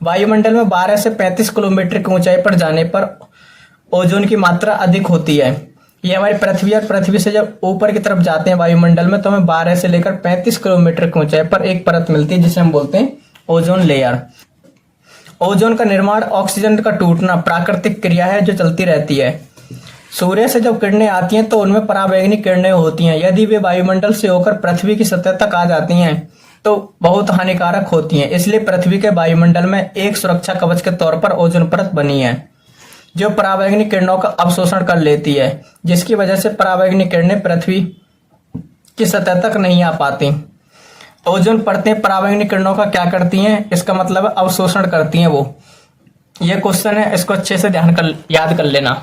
वायुमंडल में 12 से 35 किलोमीटर की ऊंचाई पर जाने पर ओजोन की मात्रा अधिक होती है। ये हमारी पृथ्वी और पृथ्वी से जब ऊपर की तरफ जाते हैं वायुमंडल में तो हमें 12 से लेकर 35 किलोमीटर की ऊंचाई पर एक परत मिलती है जिसे हम बोलते हैं ओजोन लेयर। ओजोन का निर्माण ऑक्सीजन का टूटना प्राकृतिक क्रिया है जो चलती रहती है। सूर्य से जब किरणें आती हैं तो उनमें पराबैंगनी किरणें होती हैं। यदि वे वायुमंडल से होकर पृथ्वी की सतह तक आ जाती हैं तो बहुत हानिकारक होती हैं। इसलिए पृथ्वी के वायुमंडल में एक सुरक्षा कवच के तौर पर ओजोन परत बनी है जो पराबैंगनी किरणों का अवशोषण कर लेती है, जिसकी वजह से पराबैंगनी किरणें पृथ्वी की सतह तक नहीं आ पाती। ओजोन परतें पराबैंगनी किरणों का क्या करती हैं? इसका मतलब अवशोषण करती हैं वो। ये क्वेश्चन है, इसको अच्छे से याद कर लेना।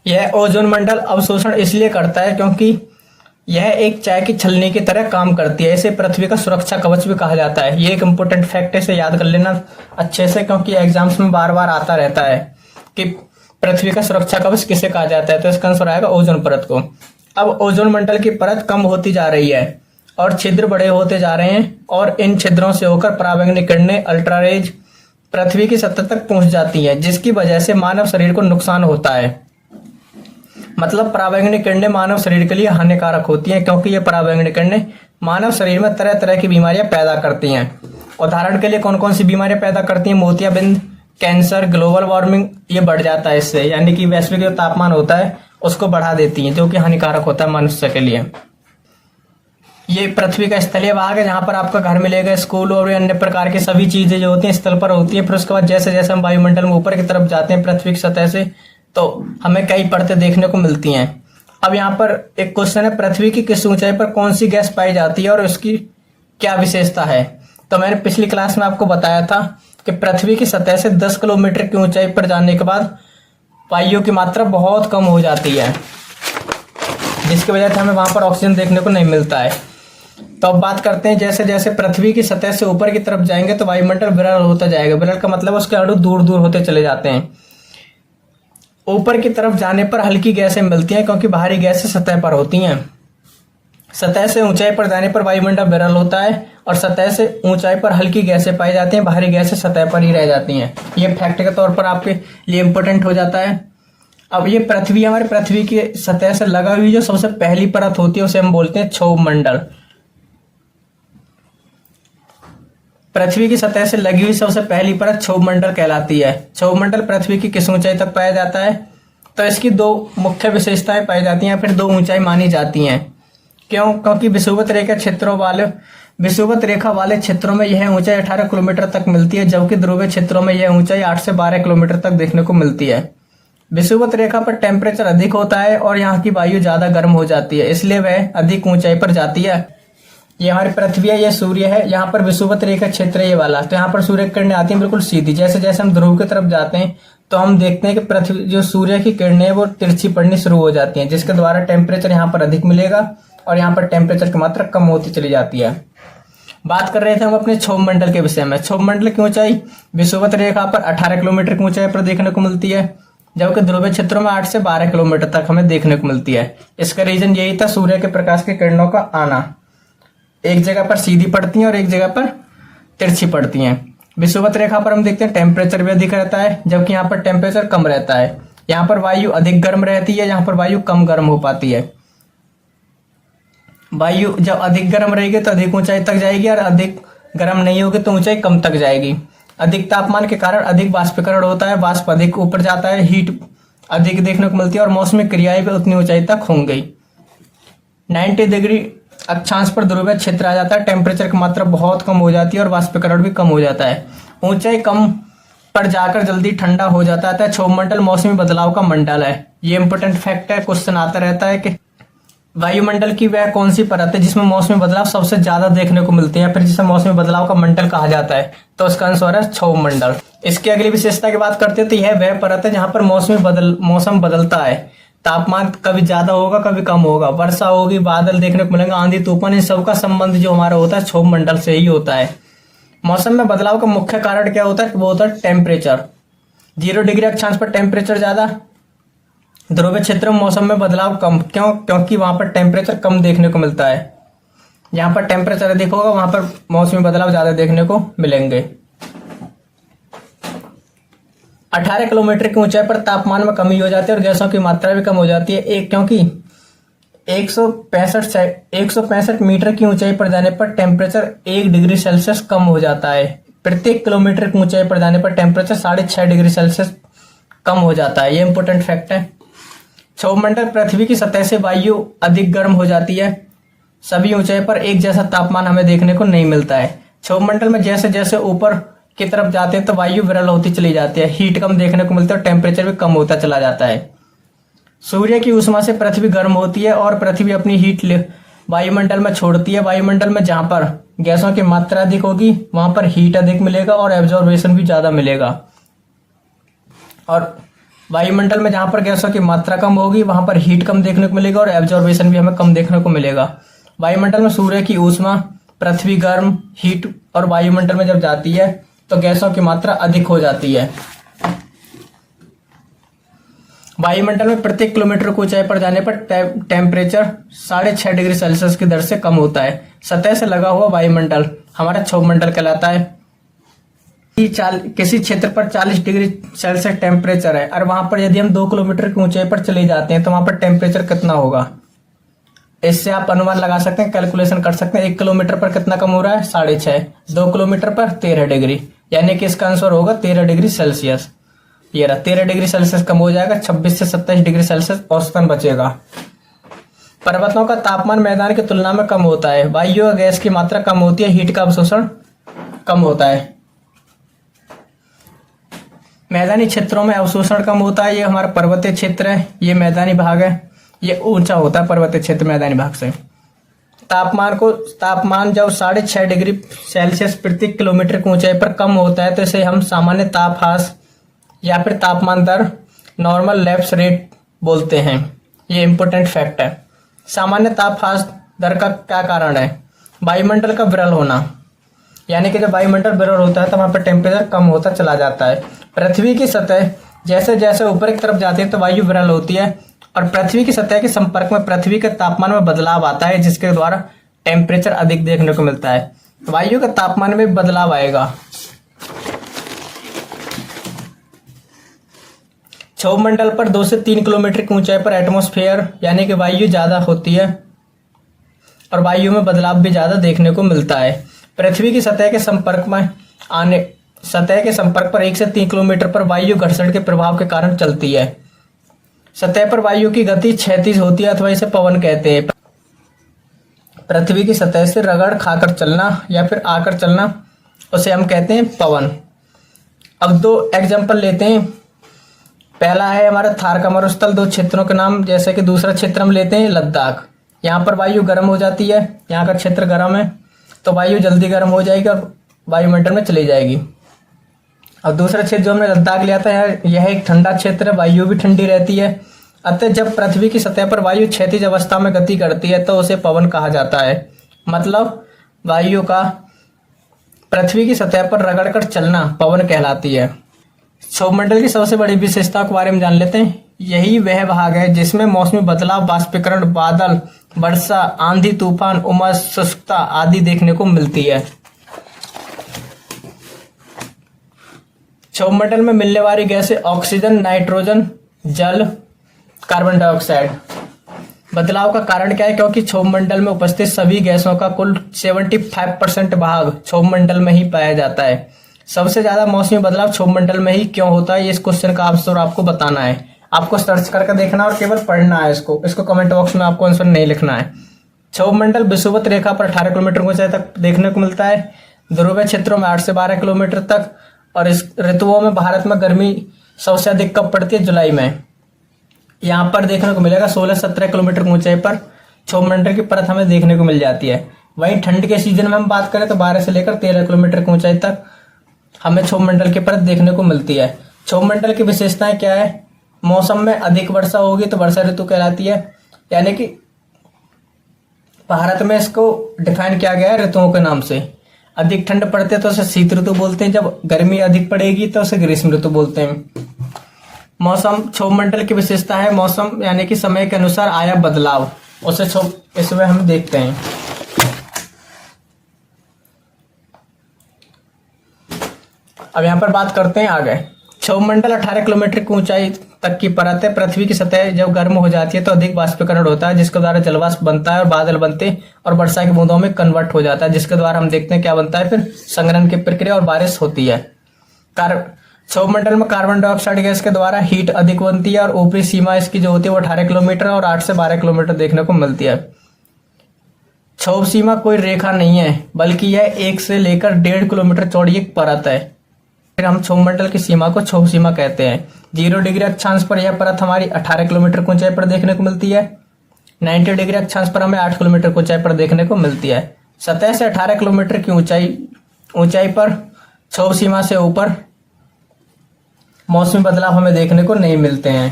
यह ओजोन मंडल अवशोषण इसलिए करता है क्योंकि यह एक चाय की छलनी की तरह काम करती है। इसे पृथ्वी का सुरक्षा कवच भी कहा जाता है। ये एक इंपॉर्टेंट फैक्ट है, इसे याद कर लेना अच्छे से क्योंकि एग्जाम्स में बार बार आता रहता है कि पृथ्वी का सुरक्षा कवच किसे कहा जाता है। तो इसका आंसर आएगा ओजोन परत को। अब ओजोन मंडल की परत कम होती जा रही है और छिद्र बड़े होते जा रहे हैं और इन छिद्रों से होकर पराबैंगनी किरणें अल्ट्रारेज पृथ्वी की सतह तक पहुंच जाती हैं, जिसकी वजह से मानव शरीर को नुकसान होता है। मतलब पराबैंगनी किरणें मानव शरीर के लिए हानिकारक होती हैं क्योंकि ये पराबैंगनी किरणें मानव शरीर में तरह तरह की बीमारियां पैदा करती हैं। उदाहरण के लिए कौन कौन सी बीमारियां पैदा करती हैं? मोतियाबिंद, कैंसर, ग्लोबल वार्मिंग ये बढ़ जाता है इससे, यानी कि वैश्विक जो तापमान होता है उसको बढ़ा देती है जो कि हानिकारक होता है मनुष्य के लिए। ये पृथ्वी का स्थलीय भाग है जहां पर आपका घर मिलेगा, स्कूल और अन्य प्रकार की सभी चीजें जो होती हैं स्थल पर होती है। फिर उसके बाद जैसे जैसे हम वायुमंडल में ऊपर की तरफ जाते हैं पृथ्वी की सतह से तो हमें कई परतें देखने को मिलती हैं। अब यहाँ पर एक क्वेश्चन है, पृथ्वी की किस ऊंचाई पर कौन सी गैस पाई जाती है और उसकी क्या विशेषता है? तो मैंने पिछली क्लास में आपको बताया था कि पृथ्वी की सतह से 10 किलोमीटर की ऊंचाई पर जाने के बाद वायु की मात्रा बहुत कम हो जाती है, जिसकी वजह से हमें वहां पर ऑक्सीजन देखने को नहीं मिलता है। तो अब बात करते हैं, जैसे जैसे पृथ्वी की सतह से ऊपर की तरफ जाएंगे तो वायुमंडल विरल होता जाएगा। विरल का मतलब उसके अणु दूर दूर होते चले जाते हैं। ऊपर की तरफ जाने पर हल्की गैसें मिलती हैं क्योंकि बाहरी गैसें सतह पर होती हैं। सतह से ऊंचाई पर जाने पर वायुमंडल विरल होता है और सतह से ऊंचाई पर हल्की गैसें पाई जाती हैं, बाहरी गैसें सतह पर ही रह जाती हैं। ये फैक्ट के तौर पर आपके लिए इंपॉर्टेंट हो जाता है। अब ये पृथ्वी, हमारे पृथ्वी की सतह से लगा हुई जो सबसे पहली परत होती है उसे हम बोलते हैं क्षोभ मंडल। पृथ्वी की सतह से लगी हुई सबसे पहली परत क्षोभ मंडल कहलाती है। क्षोभ मंडल पृथ्वी की किस ऊंचाई तक पाया जाता है? तो इसकी दो मुख्य विशेषताएं पाई जाती हैं, फिर दो ऊंचाई मानी जाती हैं। क्यों? क्योंकि विषुवत रेखा वाले क्षेत्रों में यह ऊंचाई 18 किलोमीटर तक मिलती है, जबकि ध्रुवीय क्षेत्रों में यह ऊंचाई 8 से 12 किलोमीटर तक देखने को मिलती है। विषुवत रेखा पर टेम्परेचर अधिक होता है और यहाँ की वायु ज्यादा गर्म हो जाती है, इसलिए वह अधिक ऊंचाई पर जाती है। ये हमारी पृथ्वी है, ये सूर्य है। यहाँ पर विषुवत रेखा क्षेत्र ये वाला, तो यहाँ पर सूर्य की किरणें आती हैं बिल्कुल सीधी। जैसे जैसे हम ध्रुव की तरफ जाते हैं तो हम देखते हैं कि पृथ्वी जो सूर्य की किरणें हैं वो तिरछी पड़नी शुरू हो जाती हैं, जिसके द्वारा टेम्परेचर यहाँ पर अधिक मिलेगा और यहाँ पर टेम्परेचर की मात्रा कम होती चली जाती है। बात कर रहे थे हम अपने क्षोभ मंडल के विषय में। क्षोभ मंडल की ऊंचाई विषुवत रेखा पर 18 किलोमीटर की ऊंचाई पर देखने को मिलती है, जबकि ध्रुवीय क्षेत्रों में 8 से 12 किलोमीटर तक हमें देखने को मिलती है। इसका रीजन यही था, सूर्य के प्रकाश की किरणों का आना। एक जगह पर सीधी पड़ती हैं और एक जगह पर तिरछी पड़ती हैं। विषुवत रेखा पर हम देखते हैं टेम्परेचर भी अधिक रहता है, जबकि यहाँ पर टेम्परेचर कम रहता है। यहाँ पर वायु अधिक गर्म रहती है, यहाँ पर वायु कम गर्म हो पाती है। वायु जब अधिक गर्म रहेगी तो अधिक ऊंचाई तक जाएगी और अधिक गर्म नहीं होगी तो ऊंचाई कम तक जाएगी। अधिक तापमान के कारण अधिक वाष्पीकरण होता है, वाष्प अधिक ऊपर जाता है, हीट अधिक देखने को मिलती है और मौसमी क्रियाएं भी उतनी ऊंचाई तक होंगी। 90 डिग्री अक्षांश पर ध्रुवीय क्षेत्र आ जाता है, टेम्परेचर की मात्रा बहुत कम हो जाती है और वाष्पीकरण भी कम हो जाता है। ऊंचाई कम पर जाकर जल्दी ठंडा हो जाता है। क्षोभ मंडल मौसमी बदलाव का मंडल है। ये इंपॉर्टेंट फैक्ट है, क्वेश्चन आता रहता है कि वायुमंडल की वह कौन सी परत है जिसमें मौसमी बदलाव सबसे ज्यादा देखने को मिलते हैं, फिर जिसे मौसमी बदलाव का मंडल कहा जाता है? तो इसका आंसर है क्षोभ मंडल। इसकी अगली विशेषता की बात करते हैं तो यह वह परत है जहां पर मौसम बदलता है। तापमान कभी ज्यादा होगा कभी कम होगा, वर्षा होगी, बादल देखने को मिलेंगे, आंधी तूफान, इन सबका संबंध जो हमारा होता है क्षोभ मंडल से ही होता है। मौसम में बदलाव का मुख्य कारण क्या होता है? वो होता है टेम्परेचर। 0 डिग्री अक्षांश पर टेम्परेचर ज्यादा, ध्रुवीय क्षेत्र में मौसम में बदलाव कम। क्यों? क्योंकि वहां पर टेम्परेचर कम देखने को मिलता है। जहां पर टेम्परेचर अधिक होगा वहां पर मौसमी बदलाव ज्यादा देखने को मिलेंगे। 18 किलोमीटर की ऊंचाई पर तापमान में कमी हो जाती है और गैसों की मात्रा भी कम हो जाती है। एक क्योंकि 165 मीटर की ऊंचाई पर जाने पर टेम्परेचर 1 डिग्री सेल्सियस कम हो जाता है। प्रत्येक किलोमीटर की ऊंचाई पर जाने पर टेम्परेचर 6.5 डिग्री सेल्सियस कम हो जाता है। ये इंपॉर्टेंट फैक्ट है। क्षोभमंडल पृथ्वी की सतह से वायु अधिक गर्म हो जाती है। सभी ऊंचाई पर एक जैसा तापमान हमें देखने को नहीं मिलता है। क्षोभमंडल में जैसे जैसे ऊपर की तरफ जाते हैं तो वायु विरल होती चली जाती है, हीट कम देखने को मिलता है और टेम्परेचर भी कम होता चला जाता है। सूर्य की ऊष्मा से पृथ्वी गर्म होती है और पृथ्वी अपनी हीट वायुमंडल में छोड़ती है। वायुमंडल में जहां पर गैसों की मात्रा अधिक होगी वहां पर हीट अधिक मिलेगा और एब्जॉर्बेशन भी ज्यादा मिलेगा। और वायुमंडल में जहां पर गैसों की मात्रा कम होगी वहां पर हीट कम देखने को मिलेगा और एब्जॉर्बेशन भी हमें कम देखने को मिलेगा। वायुमंडल में सूर्य की ऊष्मा, पृथ्वी गर्म, हीट और वायुमंडल में जब जाती है तो गैसों की मात्रा अधिक हो जाती है। वायुमंडल में प्रत्येक किलोमीटर की ऊंचाई पर जाने पर टेम्परेचर 6.5 डिग्री सेल्सियस की दर से कम होता है। सतह से लगा हुआ वायुमंडल हमारा क्षोभमंडल कहलाता है। किसी क्षेत्र पर 40 डिग्री सेल्सियस टेम्परेचर है और वहां पर यदि हम 2 किलोमीटर की ऊंचाई पर चले जाते हैं तो वहां पर टेम्परेचर कितना होगा, इससे आप अनुमान लगा सकते हैं, कैलकुलेशन कर सकते हैं। 1 किलोमीटर पर कितना कम हो रहा है, 6.5। 2 किलोमीटर पर 13 डिग्री, यानी कि इसका आंसर होगा 13 डिग्री सेल्सियस। ये रहा 13 डिग्री सेल्सियस कम हो जाएगा, 26 से 27 डिग्री सेल्सियस औसतन बचेगा। पर्वतों का तापमान मैदान की तुलना में कम होता है। वायु और गैस की मात्रा कम होती है, हीट का अवशोषण कम होता है। मैदानी क्षेत्रों में अवशोषण कम होता है। ये हमारा पर्वतीय क्षेत्र है, ये मैदानी भाग है, ये ऊंचा होता है पर्वतीय क्षेत्र मैदानी भाग से। तापमान जब 6.5 डिग्री सेल्सियस प्रति किलोमीटर की ऊंचाई पर कम होता है तो इसे हम सामान्य तापहास या फिर तापमान दर, नॉर्मल लैप्स रेट बोलते हैं। ये इंपॉर्टेंट फैक्ट है। सामान्य तापहास दर का क्या कारण है, वायुमंडल का विरल होना, यानी कि जब वायुमंडल विरल होता है तो वहां पर टेम्परेचर कम होता चला जाता है। पृथ्वी की सतह जैसे जैसे ऊपर की तरफ जाती है तो वायु विरल होती है और पृथ्वी की सतह के संपर्क में पृथ्वी के तापमान में बदलाव आता है, जिसके द्वारा टेम्परेचर अधिक देखने को मिलता है। वायु के तापमान में बदलाव आएगा। क्षोभमंडल पर 2 से 3 किलोमीटर की ऊंचाई पर एटमॉस्फेयर यानी कि वायु ज्यादा होती है और वायु में बदलाव भी ज्यादा देखने को मिलता है। पृथ्वी की सतह के संपर्क पर 1 से 3 किलोमीटर पर वायु घर्षण के प्रभाव के कारण चलती है। सतह पर वायु की गति क्षैतिज होती है अथवा इसे पवन कहते हैं। पृथ्वी की सतह से रगड़ खाकर चलना या फिर आकर चलना उसे हम कहते हैं पवन। अब 2 एग्जाम्पल लेते हैं। पहला है हमारा थार का मरुस्थल, 2 क्षेत्रों के नाम, जैसे कि दूसरा क्षेत्र हम लेते हैं लद्दाख। यहाँ पर वायु गर्म हो जाती है, यहाँ का क्षेत्र गर्म है तो वायु जल्दी गर्म हो जाएगी और वायुमंडल में चली जाएगी। और दूसरा क्षेत्र जो हमने लद्दाख लिया था यह एक ठंडा क्षेत्र है, वायु भी ठंडी रहती है। अतः जब पृथ्वी की सतह पर वायु क्षैतिज अवस्था में गति करती है तो उसे पवन कहा जाता है। मतलब वायु का पृथ्वी की सतह पर रगड़कर चलना पवन कहलाती है। क्षोभमंडल की सबसे बड़ी विशेषता के बारे में जान लेते हैं। यही वह भाग है जिसमें मौसमी बदलाव, वाष्पीकरण, बादल, वर्षा, आंधी, तूफान, उमस, शुष्कता आदि देखने को मिलती है। क्षोभमंडल में मिलने वाली गैसें ऑक्सीजन, नाइट्रोजन, जल, कार्बन डाइऑक्साइड। बदलाव का कारण क्या है, क्योंकि क्षोभमंडल में उपस्थित सभी गैसों का कुल 75% भाग क्षोभमंडल में ही पाया जाता है। सबसे ज्यादा मौसमी बदलाव क्षोभमंडल में ही क्यों होता है, इस क्वेश्चन का आंसर आपको बताना है। आपको सर्च करके देखना और केवल पढ़ना है इसको कमेंट बॉक्स में आपको आंसर नहीं लिखना है। क्षोभमंडल विषुवत रेखा पर 18 किलोमीटर ऊंचाई तक देखने को मिलता है। ध्रुवीय क्षेत्रों में 8 से 12 किलोमीटर तक। और इस ऋतुओं में भारत में गर्मी सबसे अधिक कब पड़ती है, जुलाई में। यहाँ पर देखने को मिलेगा 16-17 किलोमीटर की ऊंचाई पर क्षोभमंडल की परत हमें देखने को मिल जाती है। वहीं ठंड के सीजन में हम बात करें तो 12 से लेकर 13 किलोमीटर की ऊंचाई तक हमें क्षोभमंडल की परत देखने को मिलती है। क्षोभमंडल की विशेषताएं क्या है, मौसम में अधिक वर्षा होगी तो वर्षा ऋतु कहलाती है, यानी कि भारत में इसको डिफाइन किया गया है ऋतुओं के नाम से। अधिक ठंड पड़ती है तो उसे शीत ऋतु बोलते हैं, जब गर्मी अधिक पड़ेगी तो उसे ग्रीष्म ऋतु बोलते हैं। मौसम, क्षोभमंडल की विशेषता है मौसम यानी कि समय के अनुसार आया बदलाव, उसे इसमें हम देखते हैं। अब यहाँ पर बात करते हैं आगे। क्षोभ मंडल 18 किलोमीटर की ऊंचाई तक की परत है। पृथ्वी की सतह जब गर्म हो जाती है तो अधिक बाष्पीकरण होता है, जिसके द्वारा जलवाष्प बनता है और बादल बनते हैं और वर्षा की बूंदों में कन्वर्ट हो जाता है, जिसके द्वारा हम देखते हैं क्या बनता है, फिर संघनन की प्रक्रिया और बारिश होती है। क्षोभ मंडल में कार्बन डाइऑक्साइड गैस के द्वारा हीट अधिक बनती है और ऊपरी सीमा इसकी जो होती है वो 18 किलोमीटर और 8 से 12 किलोमीटर देखने को मिलती है। क्षोभ सीमा कोई रेखा नहीं है, बल्कि यह 1 से लेकर 1.5 किलोमीटर चौड़ी एक परत है। फिर हम क्षोभ मंडल की सीमा को क्षोभ सीमा कहते हैं। 0 डिग्री अक्षांश पर यह परत हमारी 18 किलोमीटर की ऊंचाई पर देखने को मिलती है। 90 डिग्री अक्षांश पर हमें 8 किलोमीटर की ऊंचाई पर देखने को मिलती है। सतह से 18 किलोमीटर की ऊंचाई पर क्षोभ सीमा से ऊपर मौसमी बदलाव हमें देखने को नहीं मिलते हैं।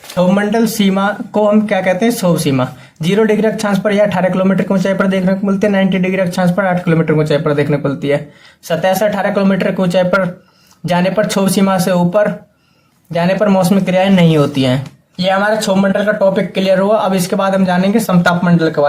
क्षोभ मंडल सीमा को हम क्या कहते हैं, क्षोभ सीमा। 0 डिग्री अक्षांश पर यह 18 किलोमीटर की ऊंचाई पर देखने को मिलती है। 90 डिग्री अक्षांश पर 8 किलोमीटर की ऊंचाई पर देखने को मिलती है। सतह से 18 किलोमीटर की ऊंचाई पर जाने पर क्षोभ सीमा से ऊपर जाने पर मौसमी क्रियाएं नहीं होती हैं। ये हमारा क्षोभ मंडल का टॉपिक क्लियर हुआ। अब इसके बाद हम जानेंगे समताप मंडल के बारे में।